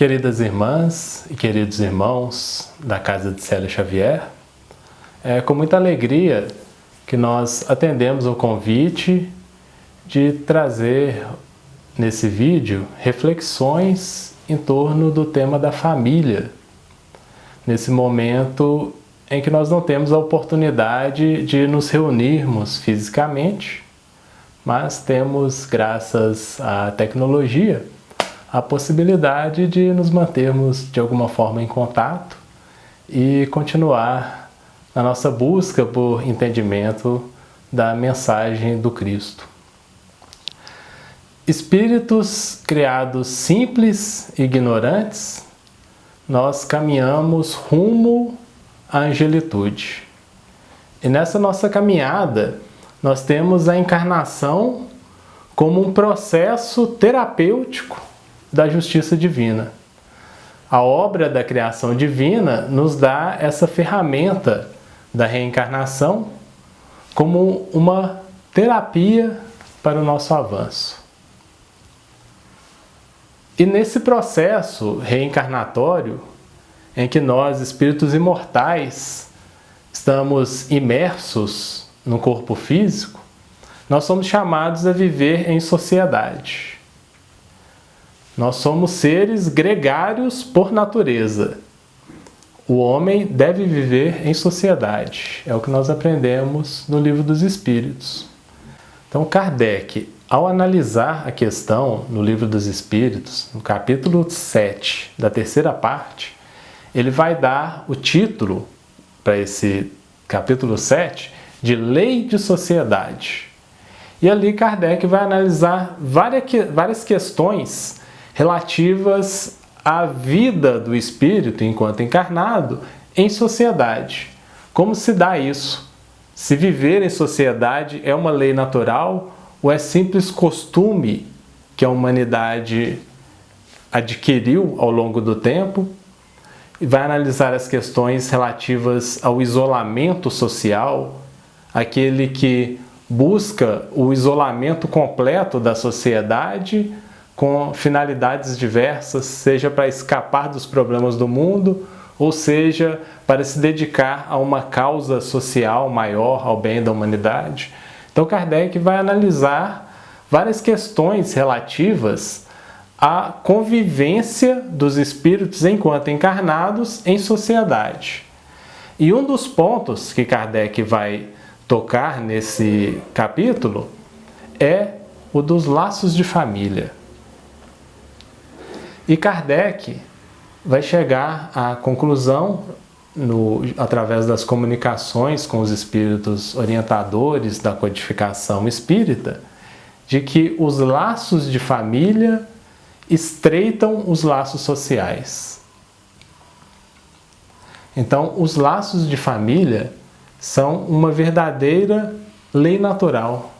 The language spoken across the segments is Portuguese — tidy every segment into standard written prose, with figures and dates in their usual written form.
Queridas irmãs e queridos irmãos da Casa de Célia Xavier, é com muita alegria que nós atendemos o convite de trazer nesse vídeo reflexões em torno do tema da família, nesse momento em que nós não temos a oportunidade de nos reunirmos fisicamente, mas temos, graças à tecnologia, a possibilidade de nos mantermos de alguma forma em contato e continuar na nossa busca por entendimento da mensagem do Cristo. Espíritos criados simples e ignorantes, nós caminhamos rumo à angelitude. E nessa nossa caminhada, nós temos a encarnação como um processo terapêutico da justiça divina. A obra da criação divina nos dá essa ferramenta da reencarnação como uma terapia para o nosso avanço. E nesse processo reencarnatório, em que nós, espíritos imortais, estamos imersos no corpo físico, nós somos chamados a viver em sociedade. Nós somos seres gregários por natureza. O homem deve viver em sociedade. É o que nós aprendemos no Livro dos Espíritos. Então, Kardec, ao analisar a questão no Livro dos Espíritos, no capítulo 7 da terceira parte, ele vai dar o título para esse capítulo 7 de Lei de Sociedade. E ali Kardec vai analisar várias questões relativas à vida do espírito enquanto encarnado em sociedade. Como se dá isso? Se viver em sociedade é uma lei natural ou é simples costume que a humanidade adquiriu ao longo do tempo? E vai analisar as questões relativas ao isolamento social, aquele que busca o isolamento completo da sociedade com finalidades diversas, seja para escapar dos problemas do mundo, ou seja, para se dedicar a uma causa social maior, ao bem da humanidade. Então Kardec vai analisar várias questões relativas à convivência dos espíritos enquanto encarnados em sociedade. E um dos pontos que Kardec vai tocar nesse capítulo é o dos laços de família. E Kardec vai chegar à conclusão, através das comunicações com os espíritos orientadores da codificação espírita, de que os laços de família estreitam os laços sociais. Então, os laços de família são uma verdadeira lei natural.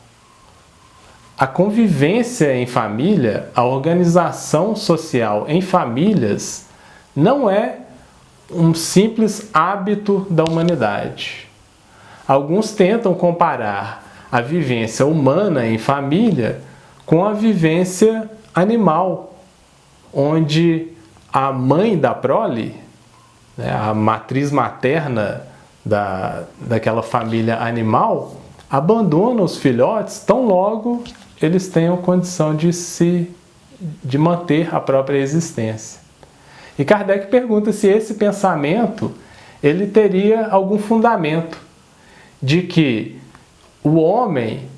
A convivência em família, a organização social em famílias, não é um simples hábito da humanidade. Alguns tentam comparar a vivência humana em família com a vivência animal, onde a mãe da prole, a matriz materna daquela família animal, abandona os filhotes tão logo eles tenham condição de manter a própria existência. E Kardec pergunta se esse pensamento ele teria algum fundamento de que o homem,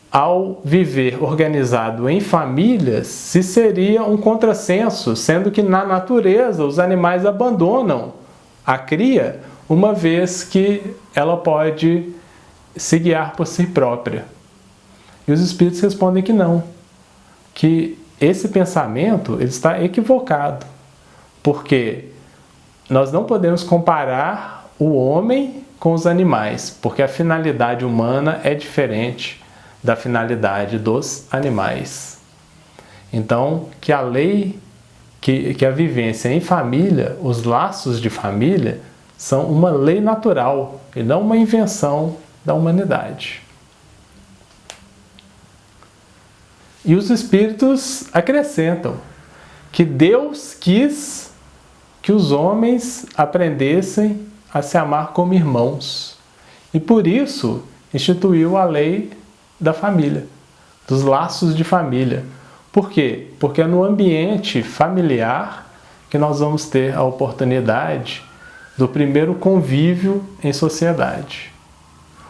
ao viver organizado em famílias, se seria um contrassenso, sendo que na natureza os animais abandonam a cria, uma vez que ela pode se guiar por si própria. E os espíritos respondem que não, que esse pensamento ele está equivocado, porque nós não podemos comparar o homem com os animais, porque a finalidade humana é diferente da finalidade dos animais. Então, que a lei, que a vivência em família, os laços de família, são uma lei natural e não uma invenção da humanidade. E os espíritos acrescentam que Deus quis que os homens aprendessem a se amar como irmãos. E por isso instituiu a lei da família, dos laços de família. Por quê? Porque é no ambiente familiar que nós vamos ter a oportunidade do primeiro convívio em sociedade.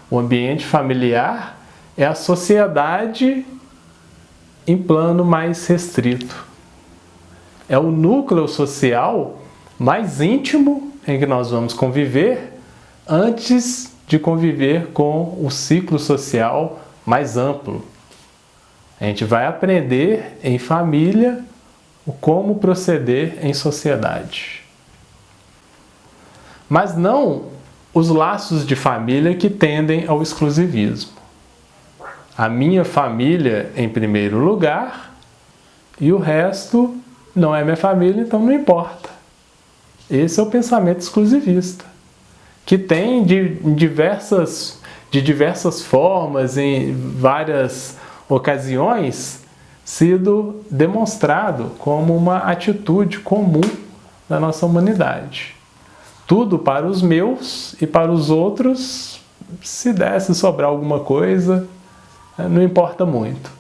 O ambiente familiar é a sociedade em plano mais restrito. É o núcleo social mais íntimo em que nós vamos conviver antes de conviver com o ciclo social mais amplo. A gente vai aprender em família o como proceder em sociedade. Mas não os laços de família que tendem ao exclusivismo. A minha família em primeiro lugar e o resto não é minha família, então não importa. Esse é o pensamento exclusivista, que tem de diversas formas, em várias ocasiões, sido demonstrado como uma atitude comum da nossa humanidade. Tudo para os meus e para os outros, se desse sobrar alguma coisa, não importa muito.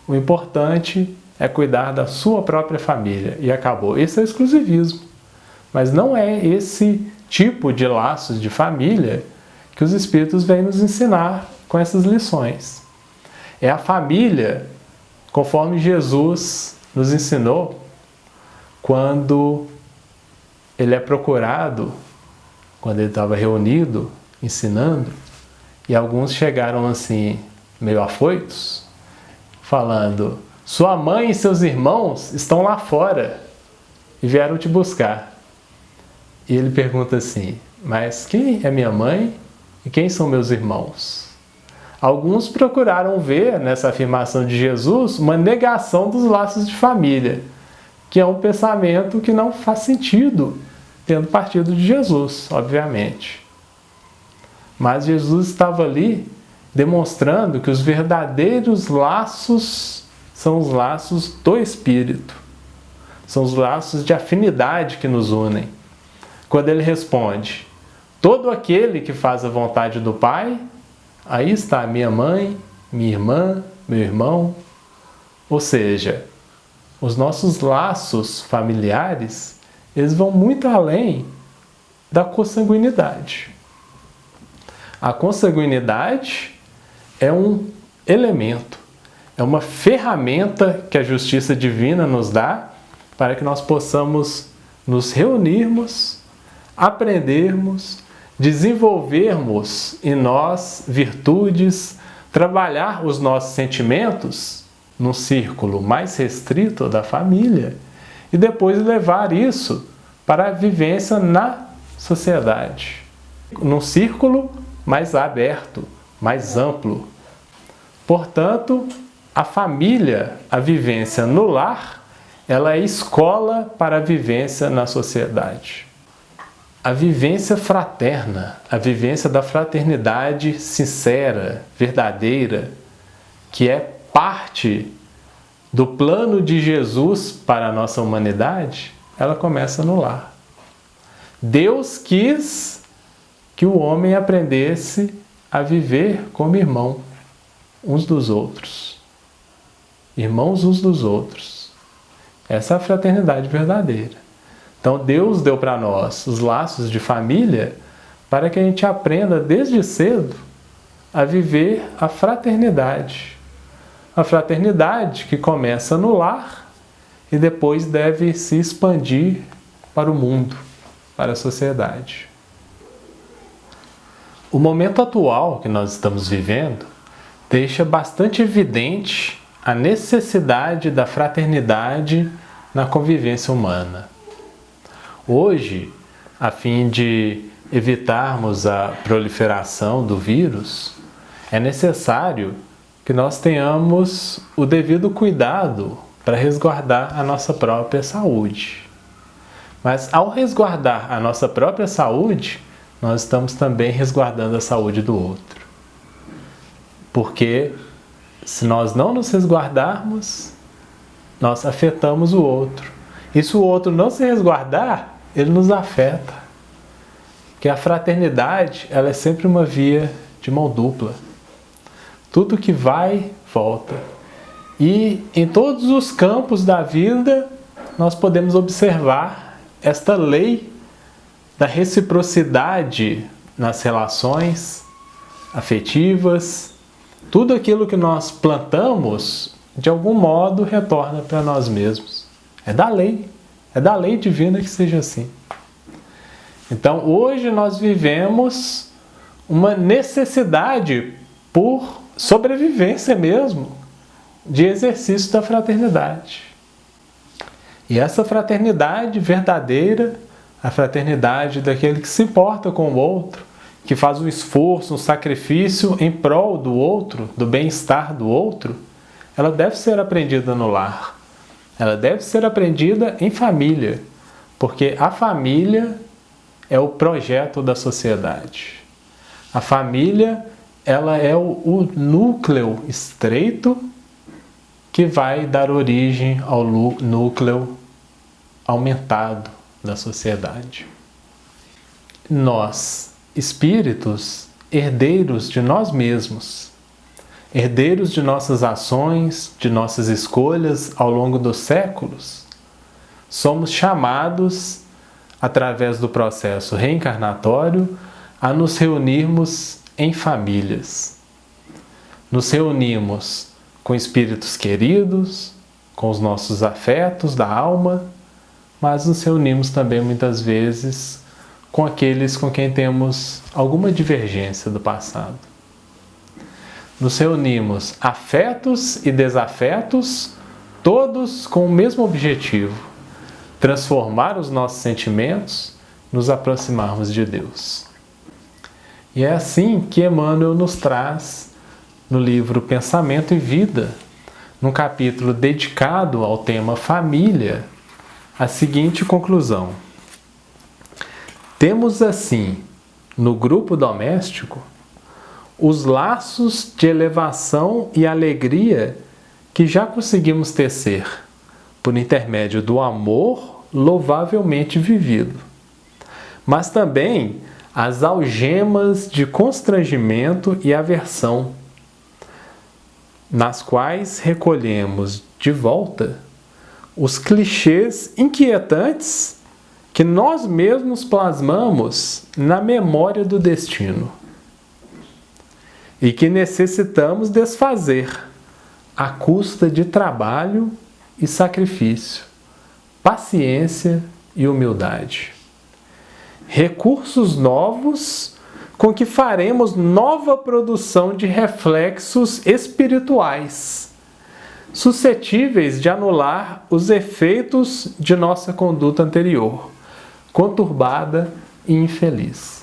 O importante é cuidar da sua própria família e acabou. Esse é o exclusivismo. Mas não é esse tipo de laços de família que os Espíritos vêm nos ensinar com essas lições. É a família, conforme Jesus nos ensinou, quando ele é procurado, quando ele estava reunido, ensinando, e alguns chegaram assim, meio afoitos, falando: sua mãe e seus irmãos estão lá fora e vieram te buscar. E ele pergunta assim: mas quem é minha mãe e quem são meus irmãos? Alguns procuraram ver nessa afirmação de Jesus uma negação dos laços de família, que é um pensamento que não faz sentido tendo partido de Jesus, obviamente. Mas Jesus estava ali demonstrando que os verdadeiros laços são os laços do Espírito, são os laços de afinidade que nos unem. Quando ele responde: todo aquele que faz a vontade do Pai, aí está minha mãe, minha irmã, meu irmão. Ou seja, os nossos laços familiares, eles vão muito além da consanguinidade. A consanguinidade é um elemento, é uma ferramenta que a justiça divina nos dá para que nós possamos nos reunirmos, aprendermos, desenvolvermos em nós virtudes, trabalhar os nossos sentimentos num círculo mais restrito da família e depois levar isso para a vivência na sociedade, num círculo mais aberto, mais amplo. Portanto, a família, a vivência no lar, ela é escola para a vivência na sociedade. A vivência fraterna, a vivência da fraternidade sincera, verdadeira, que é parte do plano de Jesus para a nossa humanidade, ela começa no lar. Deus quis que o homem aprendesse a viver como irmão uns dos outros. Irmãos uns dos outros. Essa é a fraternidade verdadeira. Então Deus deu para nós os laços de família para que a gente aprenda desde cedo a viver a fraternidade. A fraternidade que começa no lar e depois deve se expandir para o mundo, para a sociedade. O momento atual que nós estamos vivendo deixa bastante evidente a necessidade da fraternidade na convivência humana. Hoje, a fim de evitarmos a proliferação do vírus, é necessário que nós tenhamos o devido cuidado para resguardar a nossa própria saúde. Mas ao resguardar a nossa própria saúde, nós estamos também resguardando a saúde do outro. Porque se nós não nos resguardarmos, nós afetamos o outro. E se o outro não se resguardar, ele nos afeta. Porque a fraternidade, ela é sempre uma via de mão dupla. Tudo que vai, volta. E em todos os campos da vida, nós podemos observar esta lei da reciprocidade nas relações afetivas. Tudo aquilo que nós plantamos, de algum modo, retorna para nós mesmos. É da lei divina que seja assim. Então, hoje nós vivemos uma necessidade por sobrevivência mesmo, de exercício da fraternidade. E essa fraternidade verdadeira, a fraternidade daquele que se importa com o outro, que faz um esforço, um sacrifício em prol do outro, do bem-estar do outro, ela deve ser aprendida no lar. Ela deve ser aprendida em família, porque a família é o projeto da sociedade. A família, ela é o núcleo estreito que vai dar origem ao núcleo aumentado da sociedade. Nós, espíritos, herdeiros de nós mesmos, herdeiros de nossas ações, de nossas escolhas ao longo dos séculos, somos chamados, através do processo reencarnatório, a nos reunirmos em famílias. Nos reunimos com espíritos queridos, com os nossos afetos da alma, mas nos reunimos também muitas vezes com aqueles com quem temos alguma divergência do passado. Nos reunimos afetos e desafetos, todos com o mesmo objetivo: transformar os nossos sentimentos, nos aproximarmos de Deus. E é assim que Emmanuel nos traz, no livro Pensamento e Vida, num capítulo dedicado ao tema família, a seguinte conclusão: temos assim, no grupo doméstico, os laços de elevação e alegria que já conseguimos tecer, por intermédio do amor louvavelmente vivido, mas também as algemas de constrangimento e aversão, nas quais recolhemos de volta os clichês inquietantes que nós mesmos plasmamos na memória do destino e que necessitamos desfazer à custa de trabalho e sacrifício, paciência e humildade. Recursos novos com que faremos nova produção de reflexos espirituais, suscetíveis de anular os efeitos de nossa conduta anterior, conturbada e infeliz.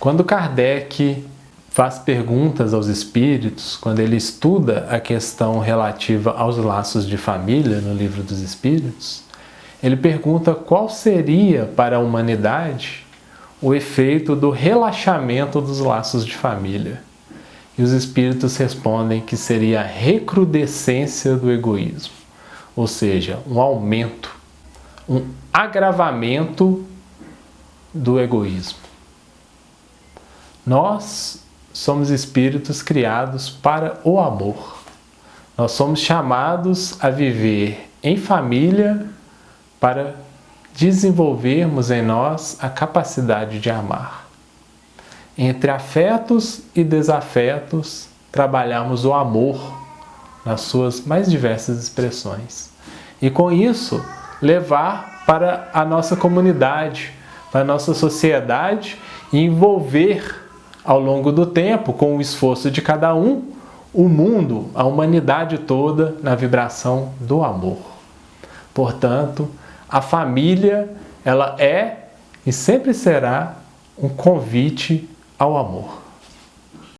Quando Kardec faz perguntas aos espíritos, quando ele estuda a questão relativa aos laços de família no Livro dos Espíritos, ele pergunta qual seria para a humanidade o efeito do relaxamento dos laços de família. E os espíritos respondem que seria a recrudescência do egoísmo, ou seja, um aumento, um agravamento do egoísmo. Nós somos espíritos criados para o amor. Nós somos chamados a viver em família para desenvolvermos em nós a capacidade de amar. Entre afetos e desafetos, trabalhamos o amor nas suas mais diversas expressões. E com isso, levar para a nossa comunidade, para a nossa sociedade e envolver ao longo do tempo, com o esforço de cada um, o mundo, a humanidade toda na vibração do amor. Portanto, a família, ela é e sempre será um convite ao amor.